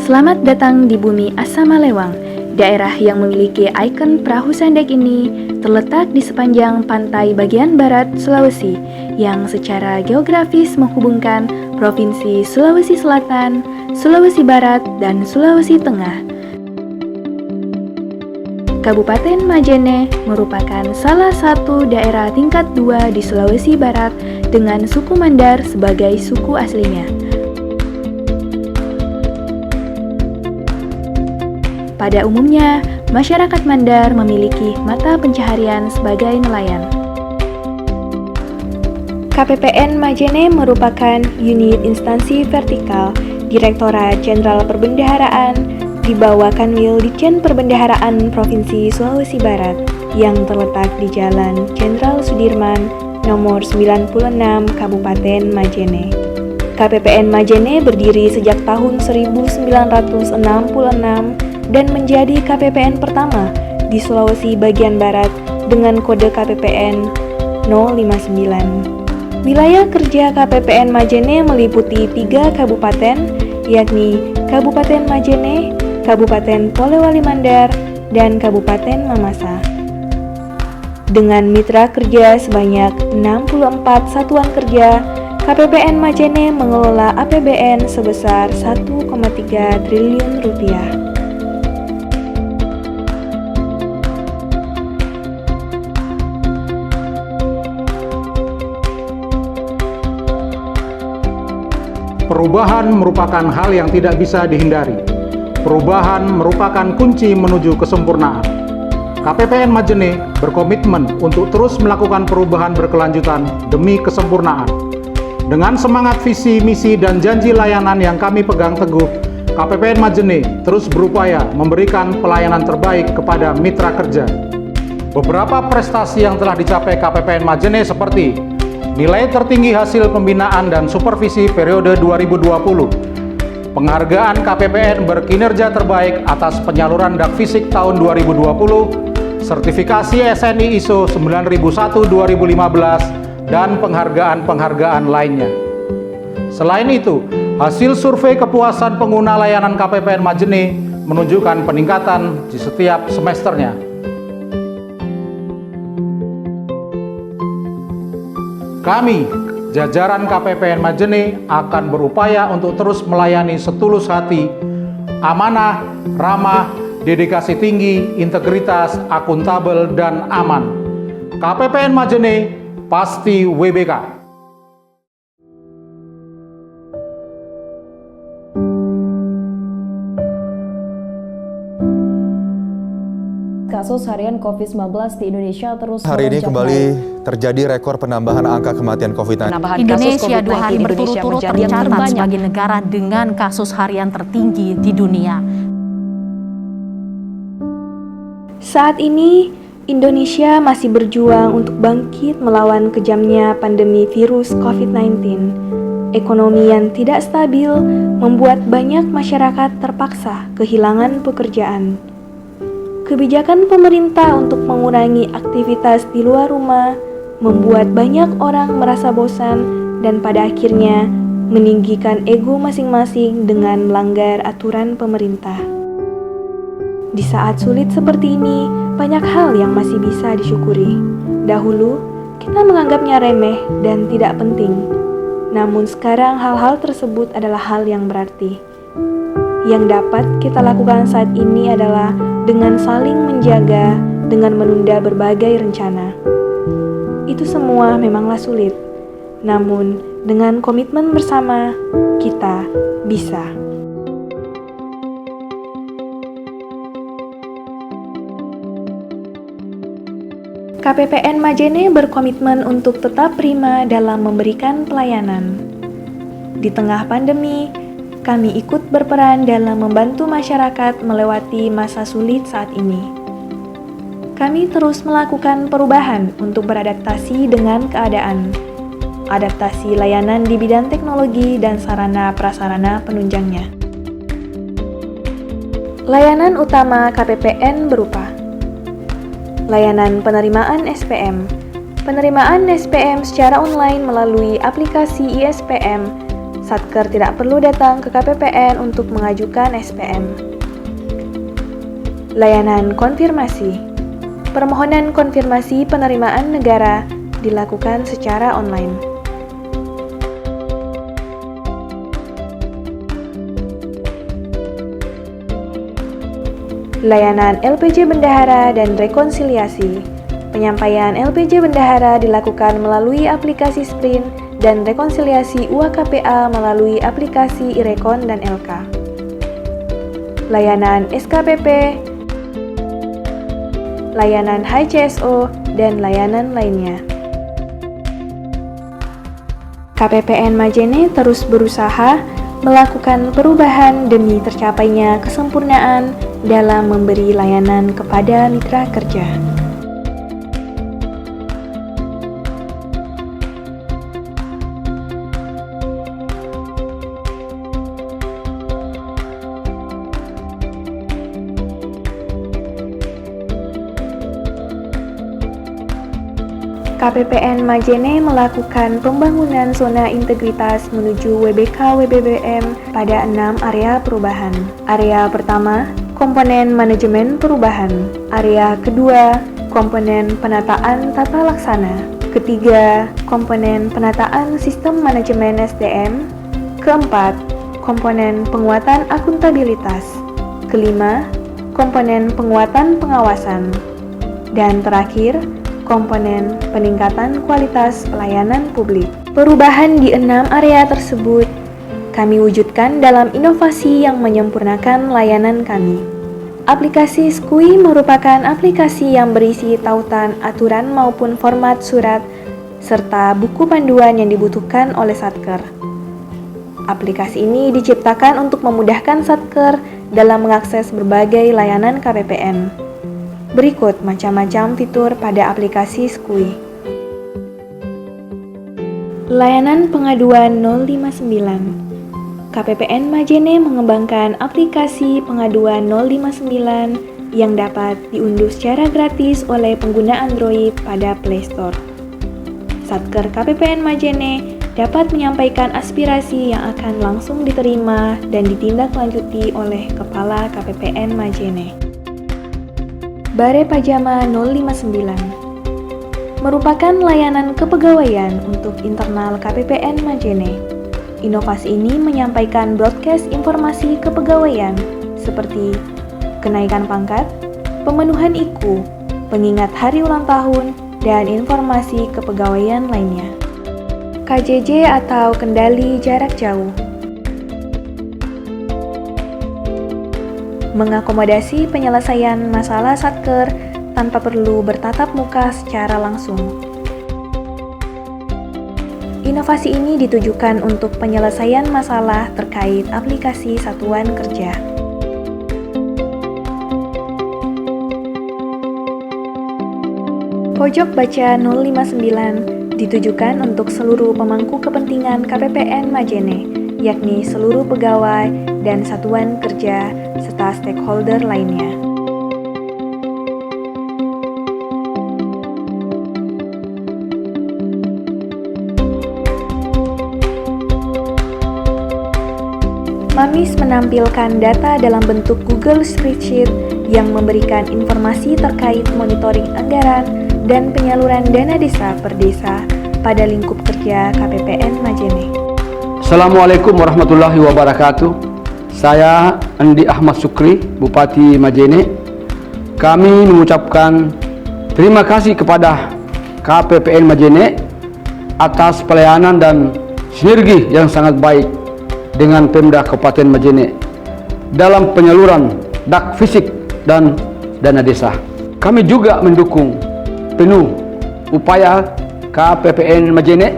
Selamat datang di bumi Asamalewang. Daerah yang memiliki ikon perahu sandek ini terletak di sepanjang pantai bagian barat Sulawesi yang secara geografis menghubungkan Provinsi Sulawesi Selatan, Sulawesi Barat, dan Sulawesi Tengah. Kabupaten Majene merupakan salah satu daerah tingkat 2 di Sulawesi Barat dengan suku Mandar sebagai suku aslinya. Pada umumnya, masyarakat Mandar memiliki mata pencaharian sebagai nelayan. KPPN Majene merupakan unit instansi vertikal Direktorat Jenderal Perbendaharaan di bawah Kanwil Ditjen Perbendaharaan Provinsi Sulawesi Barat yang terletak di Jalan Jenderal Sudirman nomor 96 Kabupaten Majene. KPPN Majene berdiri sejak tahun 1966 dan menjadi KPPN pertama di Sulawesi bagian Barat dengan kode KPPN 059. Wilayah kerja KPPN Majene meliputi 3 kabupaten, yakni Kabupaten Majene, Kabupaten Polewali Mandar, dan Kabupaten Mamasa. Dengan mitra kerja sebanyak 64 satuan kerja, KPPN Majene mengelola APBN sebesar 1,3 triliun rupiah. Perubahan merupakan hal yang tidak bisa dihindari. Perubahan merupakan kunci menuju kesempurnaan. KPPN Majene berkomitmen untuk terus melakukan perubahan berkelanjutan demi kesempurnaan. Dengan semangat visi, misi, dan janji layanan yang kami pegang teguh, KPPN Majene terus berupaya memberikan pelayanan terbaik kepada mitra kerja. Beberapa prestasi yang telah dicapai KPPN Majene seperti nilai tertinggi hasil pembinaan dan supervisi periode 2020, penghargaan KPPN berkinerja terbaik atas penyaluran dak fisik tahun 2020, sertifikasi SNI ISO 9001-2015, dan penghargaan-penghargaan lainnya. Selain itu, hasil survei kepuasan pengguna layanan KPPN Majene menunjukkan peningkatan di setiap semesternya. Kami, jajaran KPPN Majene, akan berupaya untuk terus melayani setulus hati, amanah, ramah, dedikasi tinggi, integritas, akuntabel, dan aman. KPPN Majene pasti WBK. Kasus harian COVID-19 di Indonesia terus hari ini kembali terjadi rekor penambahan angka kematian COVID-19. Indonesia 2 hari berturut-turut tercatat sebagai negara dengan kasus harian tertinggi di dunia. Saat ini, Indonesia masih berjuang untuk bangkit melawan kejamnya pandemi virus COVID-19. Ekonomi yang tidak stabil membuat banyak masyarakat terpaksa kehilangan pekerjaan. Kebijakan pemerintah untuk mengurangi aktivitas di luar rumah membuat banyak orang merasa bosan dan pada akhirnya meninggikan ego masing-masing dengan melanggar aturan pemerintah. Di saat sulit seperti ini, banyak hal yang masih bisa disyukuri. Dahulu, kita menganggapnya remeh dan tidak penting. Namun sekarang hal-hal tersebut adalah hal yang berarti. Yang dapat kita lakukan saat ini adalah dengan saling menjaga, dengan menunda berbagai rencana. Itu semua memanglah sulit, namun dengan komitmen bersama, kita bisa. KPPN Majene berkomitmen untuk tetap prima dalam memberikan pelayanan. Di tengah pandemi, kami ikut berperan dalam membantu masyarakat melewati masa sulit saat ini. Kami terus melakukan perubahan untuk beradaptasi dengan keadaan. Adaptasi layanan di bidang teknologi dan sarana prasarana penunjangnya. Layanan utama KPPN berupa layanan penerimaan SPM. Penerimaan SPM secara online melalui aplikasi ISPM Satker tidak perlu datang ke KPPN untuk mengajukan SPM. Layanan konfirmasi. Permohonan konfirmasi penerimaan negara dilakukan secara online. Layanan LPJ Bendahara dan rekonsiliasi. Penyampaian LPJ Bendahara dilakukan melalui aplikasi Sprint dan rekonsiliasi UAKPA melalui aplikasi iRekon dan LK. Layanan SKPP, layanan HCSO, dan layanan lainnya. KPPN Majene terus berusaha melakukan perubahan demi tercapainya kesempurnaan dalam memberi layanan kepada mitra kerja. KPPN Majene melakukan pembangunan zona integritas menuju WBK-WBBM pada 6 area perubahan. Area pertama, komponen manajemen perubahan. Area kedua, komponen penataan tata laksana. Ketiga, komponen penataan sistem manajemen SDM. Keempat, komponen penguatan akuntabilitas. Kelima, komponen penguatan pengawasan. Dan terakhir, komponen peningkatan kualitas pelayanan publik. Perubahan di 6 area tersebut kami wujudkan dalam inovasi yang menyempurnakan layanan kami. Aplikasi SKUI merupakan aplikasi yang berisi tautan aturan maupun format surat serta buku panduan yang dibutuhkan oleh Satker. Aplikasi ini diciptakan untuk memudahkan Satker dalam mengakses berbagai layanan KPPN. Berikut macam-macam fitur pada aplikasi SKUI. Layanan pengaduan 059. KPPN Majene mengembangkan aplikasi pengaduan 059 yang dapat diunduh secara gratis oleh pengguna Android pada Play Store. Satker KPPN Majene dapat menyampaikan aspirasi yang akan langsung diterima dan ditindaklanjuti oleh Kepala KPPN Majene. Bare Pajama 059 merupakan layanan kepegawaian untuk internal KPPN Majene. Inovasi ini menyampaikan broadcast informasi kepegawaian seperti kenaikan pangkat, pemenuhan IKU, pengingat hari ulang tahun, dan informasi kepegawaian lainnya. KJJ atau kendali jarak jauh mengakomodasi penyelesaian masalah Satker tanpa perlu bertatap muka secara langsung. Inovasi ini ditujukan untuk penyelesaian masalah terkait aplikasi satuan kerja. Pojok baca 059 ditujukan untuk seluruh pemangku kepentingan KPPN Majene, yakni seluruh pegawai dan satuan kerja serta stakeholder lainnya. Mamis menampilkan data dalam bentuk Google Spreadsheet yang memberikan informasi terkait monitoring anggaran dan penyaluran dana desa per desa pada lingkup kerja KPPN Majene. Assalamualaikum warahmatullahi wabarakatuh. Saya Andi Ahmad Sukri, Bupati Majene. Kami mengucapkan terima kasih kepada KPPN Majene atas pelayanan dan sinergi yang sangat baik dengan Pemda Kabupaten Majene dalam penyaluran dak fisik dan dana desa. Kami juga mendukung penuh upaya KPPN Majene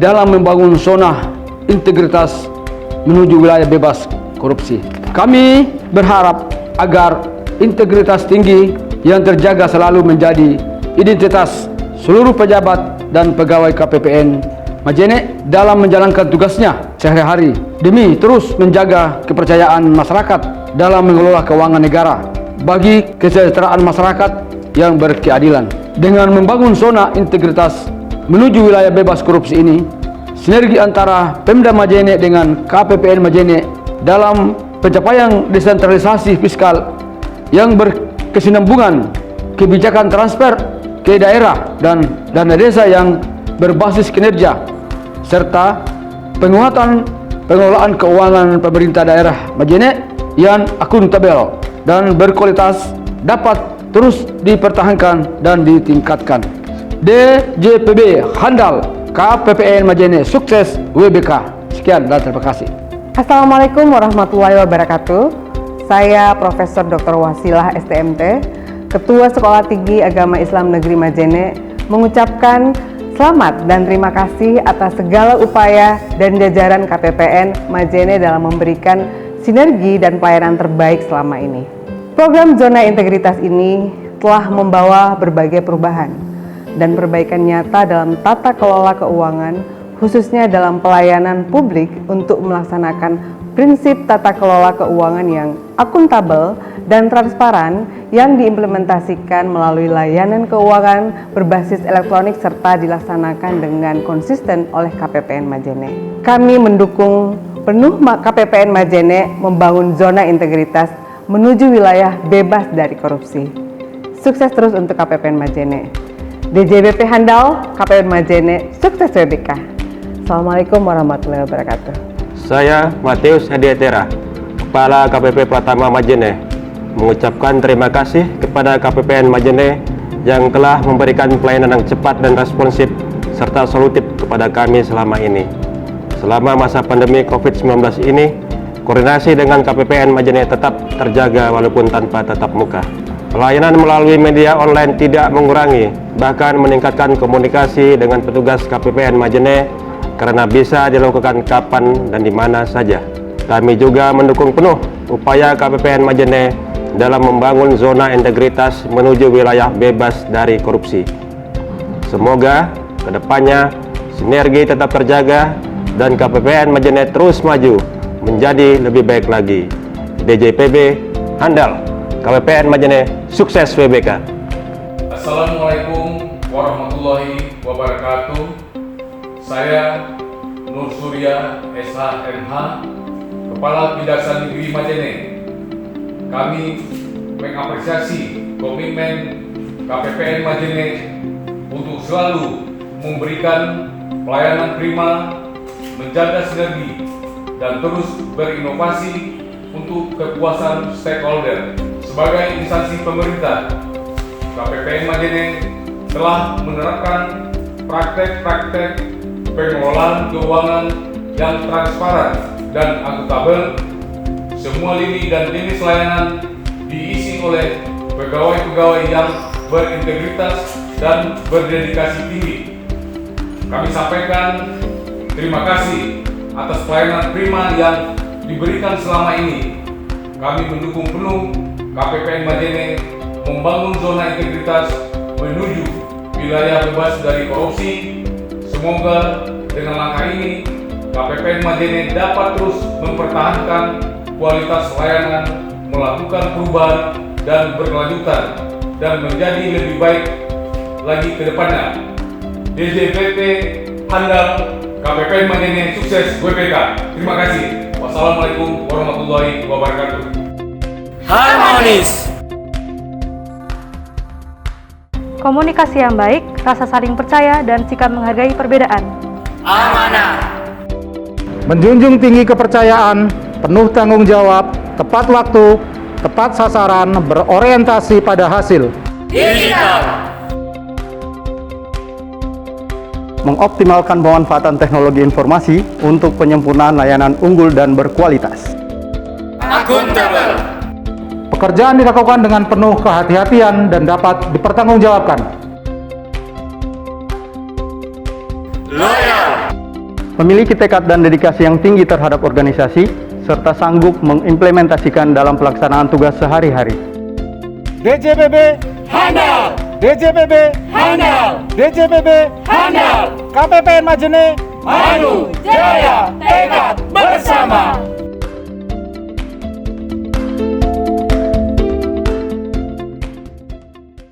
dalam membangun zona integritas menuju wilayah bebas korupsi. Kami berharap agar integritas tinggi yang terjaga selalu menjadi identitas seluruh pejabat dan pegawai KPPN Majene dalam menjalankan tugasnya sehari-hari demi terus menjaga kepercayaan masyarakat dalam mengelola keuangan negara bagi kesejahteraan masyarakat yang berkeadilan. Dengan membangun zona integritas menuju wilayah bebas korupsi ini, sinergi antara Pemda Majene dengan KPPN Majene dalam pencapaian desentralisasi fiskal yang berkesinambungan, kebijakan transfer ke daerah dan dana desa yang berbasis kinerja, serta penguatan pengelolaan keuangan pemerintah daerah Majene yang akuntabel dan berkualitas dapat terus dipertahankan dan ditingkatkan. DJPB handal, KPPN Majene sukses, WBK. Sekian dan terima kasih. Assalamualaikum warahmatullahi wabarakatuh. Saya Profesor Dr. Wasilah STMT, Ketua Sekolah Tinggi Agama Islam Negeri Majene, mengucapkan selamat dan terima kasih atas segala upaya dan jajaran KPPN Majene dalam memberikan sinergi dan pelayanan terbaik selama ini. Program Zona Integritas ini telah membawa berbagai perubahan dan perbaikan nyata dalam tata kelola keuangan, khususnya dalam pelayanan publik untuk melaksanakan prinsip tata kelola keuangan yang akuntabel dan transparan yang diimplementasikan melalui layanan keuangan berbasis elektronik serta dilaksanakan dengan konsisten oleh KPPN Majene. Kami mendukung penuh KPPN Majene membangun zona integritas menuju wilayah bebas dari korupsi. Sukses terus untuk KPPN Majene. DJBP handal, KPPN Majene sukses, WBK. Assalamualaikum warahmatullahi wabarakatuh. Saya Matius Hediatera, Kepala KPP Pratama Majene, mengucapkan terima kasih kepada KPPN Majene yang telah memberikan pelayanan yang cepat dan responsif serta solutif kepada kami selama ini. Selama masa pandemi COVID-19 ini, koordinasi dengan KPPN Majene tetap terjaga walaupun tanpa tatap muka. Pelayanan melalui media online tidak mengurangi, bahkan meningkatkan komunikasi dengan petugas KPPN Majene karena bisa dilakukan kapan dan di mana saja. Kami juga mendukung penuh upaya KPPN Majene dalam membangun zona integritas menuju wilayah bebas dari korupsi. Semoga kedepannya sinergi tetap terjaga dan KPPN Majene terus maju menjadi lebih baik lagi. DJPB handal, KPPN Majene sukses, WBK. Assalamualaikum warahmatullahi wabarakatuh. Saya Nur Surya SHMH, Kepala Kejaksaan Negeri Majene. Kami mengapresiasi komitmen KPPN Majene untuk selalu memberikan pelayanan prima, menjaga sinergi, dan terus berinovasi untuk kepuasan stakeholder. Sebagai instansi pemerintah, KPPN Majene telah menerapkan praktek-praktek pengelolaan keuangan yang transparan dan akuntabel. Semua lini dan jenis layanan diisi oleh pegawai-pegawai yang berintegritas dan berdedikasi tinggi. Kami sampaikan terima kasih atas pelayanan prima yang diberikan selama ini. Kami mendukung penuh KPPN Majene membangun zona integritas menuju wilayah bebas dari korupsi. Semoga dengan langkah ini KPPN Majene dapat terus mempertahankan kualitas layanan, melakukan perubahan dan berkelanjutan, dan menjadi lebih baik lagi ke depannya. DJPP handal, KPPN Majene sukses, WBK. Terima kasih. Wassalamualaikum warahmatullahi wabarakatuh. Harmonis. Komunikasi yang baik, rasa saling percaya, dan sikap menghargai perbedaan. Amanah. Menjunjung tinggi kepercayaan, penuh tanggung jawab, tepat waktu, tepat sasaran, berorientasi pada hasil. Digital. Mengoptimalkan pemanfaatan teknologi informasi untuk penyempurnaan layanan unggul dan berkualitas. Akuntabel. Pekerjaan dilakukan dengan penuh kehati-hatian dan dapat dipertanggungjawabkan. Loyal. Memiliki tekad dan dedikasi yang tinggi terhadap organisasi, serta sanggup mengimplementasikan dalam pelaksanaan tugas sehari-hari. DJPB handal. DJPB handal. DJPB handal. KPPN Majene maju jaya tekad bersama.